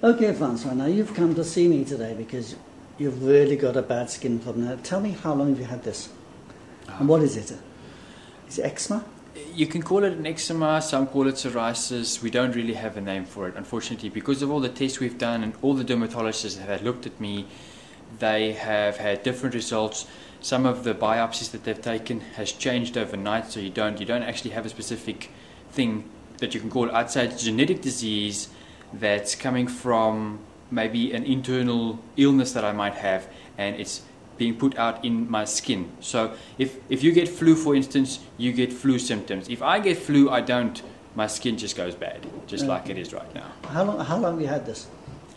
Okay, Francois, now you've come to see me today because you've really got a bad skin problem. Now, tell me, how long have you had this? And what is it? Is it eczema? You can call it an eczema, some call it psoriasis. We don't really have a name for it, unfortunately. Because of all the tests we've done and all the dermatologists that have looked at me, they have had different results. Some of the biopsies that they've taken has changed overnight, so you don't actually have a specific thing that you can call it. I'd say it's a genetic disease that's coming from maybe an internal illness that I might have, and it's being put out in my skin. So if you get flu, for instance, you get flu symptoms. If I get flu, my skin just goes bad, just like it is right now. How long have you had this?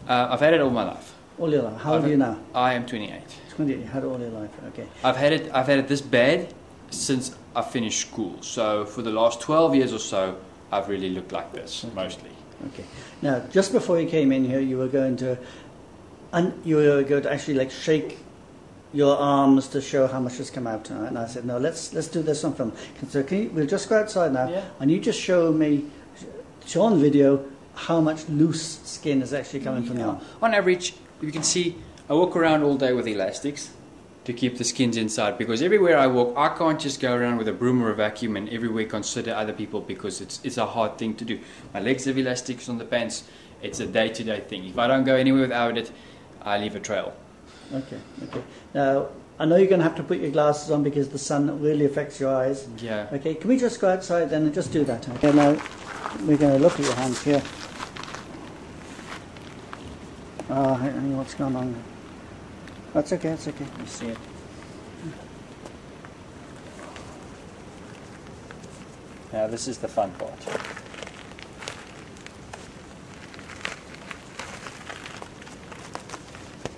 I've had it all my life. All your life? How old are you now? I am 28. 28, you had it all your life, okay. I've had it this bad since I finished school. So for the last 12 years or so, I've really looked like this, mostly. Okay. Now, just before you came in here, you were going to actually like shake your arms to show how much has come out. And I said, no, let's do this on film. So we'll just go outside now, and you just show on video how much loose skin is actually coming from your arm. On average, you can see I walk around all day with elastics to keep the skins inside, because everywhere I walk, I can't just go around with a broom or a vacuum and everywhere consider other people, because it's a hard thing to do. My legs have elastics on the pants. It's a day-to-day thing. If I don't go anywhere without it, I leave a trail. Okay. Now, I know you're going to have to put your glasses on because the sun really affects your eyes. Yeah. Okay, can we just go outside then and just do that? Okay, now we're going to look at your hands here. Oh, hang on, what's going on? That's okay, it's okay. You see it. Now this is the fun part.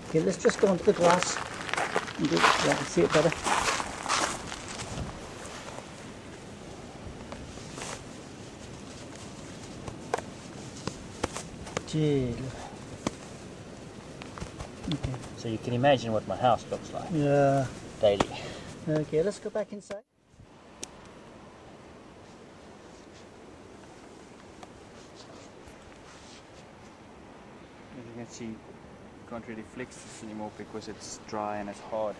Okay, let's just go onto the glass and see it better. Gee, okay. So you can imagine what my house looks like. Yeah. Daily. Okay, let's go back inside. As you can see, you can't really flex this anymore because it's dry and it's hard.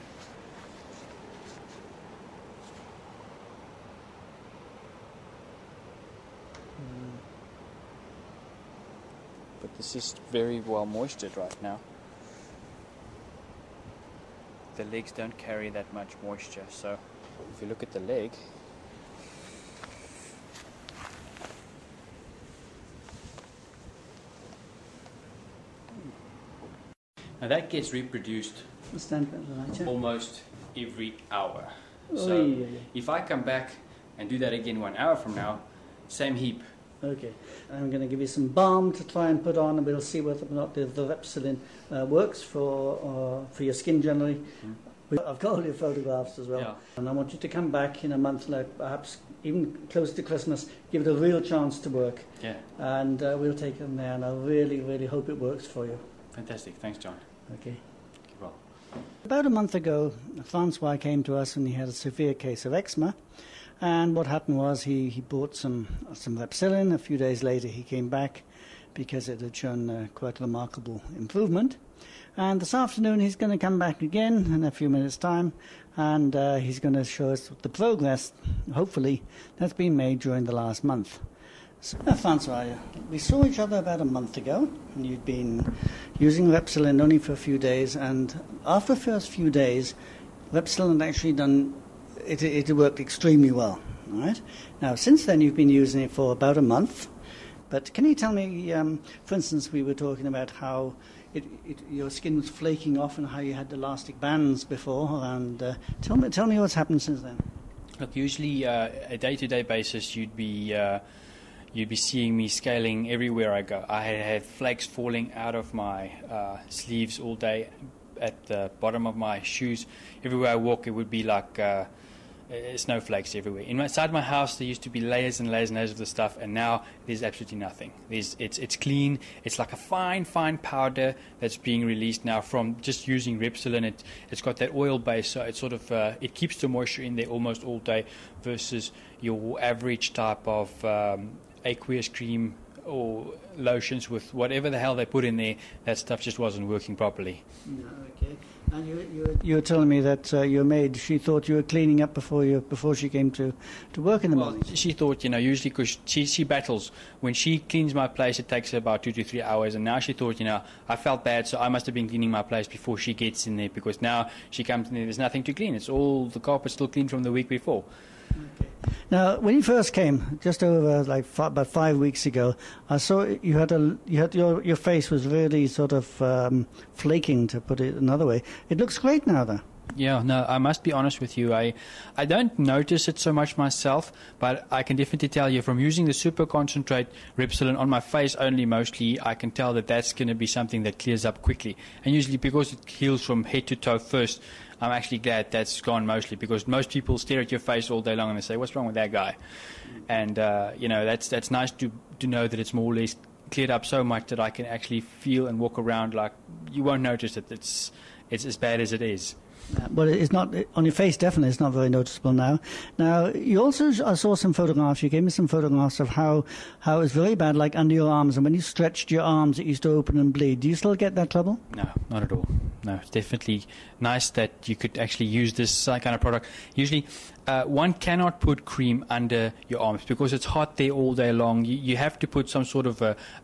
But this is very well moistured right now. The legs don't carry that much moisture, so if you look at the leg, now that gets reproduced almost every hour. So if I come back and do that again 1 hour from now, same heap. Okay, I'm going to give you some balm to try and put on, and we'll see whether or not the Repsilin works for your skin generally. I've got all your photographs as well, and I want you to come back in a month, like perhaps even close to Christmas, give it a real chance to work. Yeah. And we'll take it from there, and I really, really hope it works for you. Fantastic, thanks, John. Okay. Well. About a month ago, Francois came to us and he had a severe case of eczema. And what happened was he bought some Repsilin. A few days later he came back because it had shown quite a remarkable improvement. And this afternoon he's going to come back again in a few minutes' time, and he's going to show us the progress, hopefully, that's been made during the last month. So, Francois, we saw each other about a month ago, and you'd been using Repsilin only for a few days, and after the first few days, Repsilin had actually done, it worked extremely well. All right? Now, since then, you've been using it for about a month, but can you tell me, for instance, we were talking about how your skin was flaking off and how you had elastic bands before, and tell me what's happened since then. Look, usually a day-to-day basis, you'd be seeing me scaling everywhere I go. I had flakes falling out of my sleeves all day, at the bottom of my shoes. Everywhere I walk, it would be like snowflakes everywhere. Inside my house, there used to be layers and layers and layers of the stuff, and now there's absolutely nothing. It's clean. It's like a fine powder that's being released now from just using Repsilin. It's got that oil base, so it sort of it keeps the moisture in there almost all day, versus your average type of aqueous cream or lotions with whatever the hell they put in there, that stuff just wasn't working properly. No, okay. And you were telling me that your maid, she thought you were cleaning up before she came to work in the morning. She thought, usually because she battles. When she cleans my place, it takes her about 2 to 3 hours. And now she thought, I felt bad, so I must have been cleaning my place before she gets in there, because now she comes in there, there's nothing to clean. It's all, the carpet's still clean from the week before. Okay. Now, when you first came, just over about 5 weeks ago, I saw your face was really sort of flaking, to put it another way. It looks great now, though. Yeah, no, I must be honest with you. I don't notice it so much myself, but I can definitely tell you from using the super concentrate Repsilon on my face only mostly, I can tell that that's going to be something that clears up quickly. And usually because it heals from head to toe first, I'm actually glad that's gone mostly, because most people stare at your face all day long and they say, what's wrong with that guy? And, that's nice to know that it's more or less cleared up so much that I can actually feel and walk around like you won't notice that it's as bad as it is. But it's not on your face. Definitely, it's not very noticeable now. Now, you also, I saw some photographs. You gave me some photographs of how it was very bad, like under your arms, and when you stretched your arms, it used to open and bleed. Do you still get that trouble? No, not at all. No, it's definitely nice that you could actually use this kind of product. Usually, one cannot put cream under your arms because it's hot there all day long. You have to put some sort of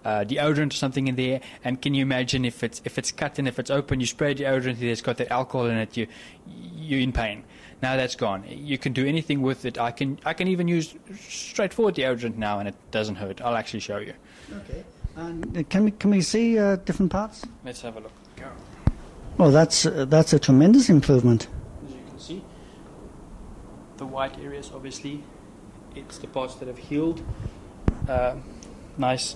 deodorant or something in there. And can you imagine if it's cut and if it's open, you spray deodorant there, it's got that alcohol in it, you're in pain. Now that's gone. You can do anything with it. I can even use straightforward deodorant now, and it doesn't hurt. I'll actually show you. Okay. And can we see different parts? Let's have a look. Go. Well, that's a tremendous improvement. As you can see, the white areas, obviously, it's the parts that have healed. Nice.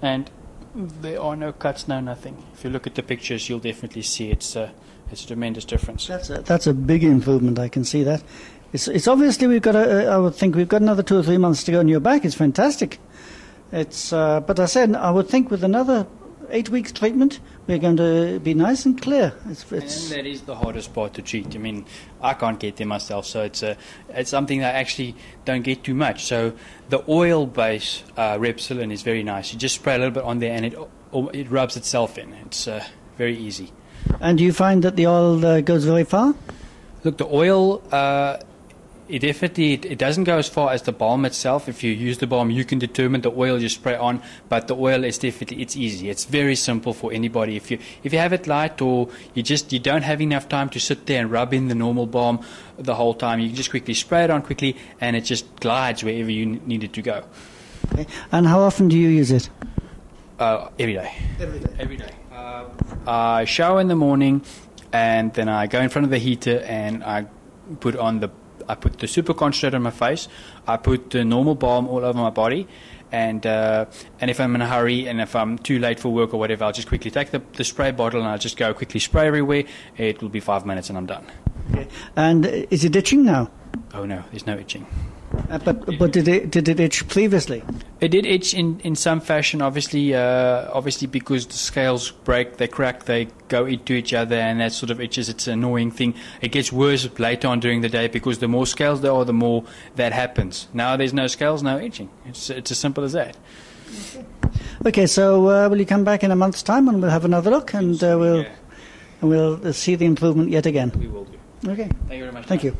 And there are no cuts, no nothing. If you look at the pictures, you'll definitely see it's a tremendous difference. That's a big improvement. I can see that. It's obviously I would think we've got another 2 or 3 months to go on your back. It's fantastic. But I would think with another 8 weeks treatment, we're going to be nice and clear. And that is the hardest part to treat. I mean, I can't get there myself, so it's something that I actually don't get too much. So the oil-based Repsilon is very nice. You just spray a little bit on there, and it rubs itself in. It's very easy. And do you find that the oil goes very far? Look, the oil, it doesn't go as far as the balm itself. If you use the balm, you can determine the oil you spray on, but the oil is definitely, it's easy. It's very simple for anybody. If you have it light, or you don't have enough time to sit there and rub in the normal balm the whole time, you can just quickly spray it on quickly, and it just glides wherever you need it to go. Okay. And how often do you use it? Every day. Every day. I shower in the morning, and then I go in front of the heater, and I put the super concentrate on my face. I put the normal balm all over my body, and if I'm in a hurry and if I'm too late for work or whatever, I'll just quickly take the spray bottle and I'll just go quickly spray everywhere. It will be 5 minutes and I'm done. Okay. And is it itching now? Oh no, there's no itching. But did it itch previously? It did itch in some fashion, obviously because the scales break, they crack, they go into each other, and that sort of itches. It's an annoying thing. It gets worse later on during the day because the more scales there are, the more that happens. Now there's no scales, no itching. It's as simple as that. Okay, so will you come back in a month's time and we'll have another look, and we'll see the improvement yet again? We will do. Okay. Thank you very much. Thank you.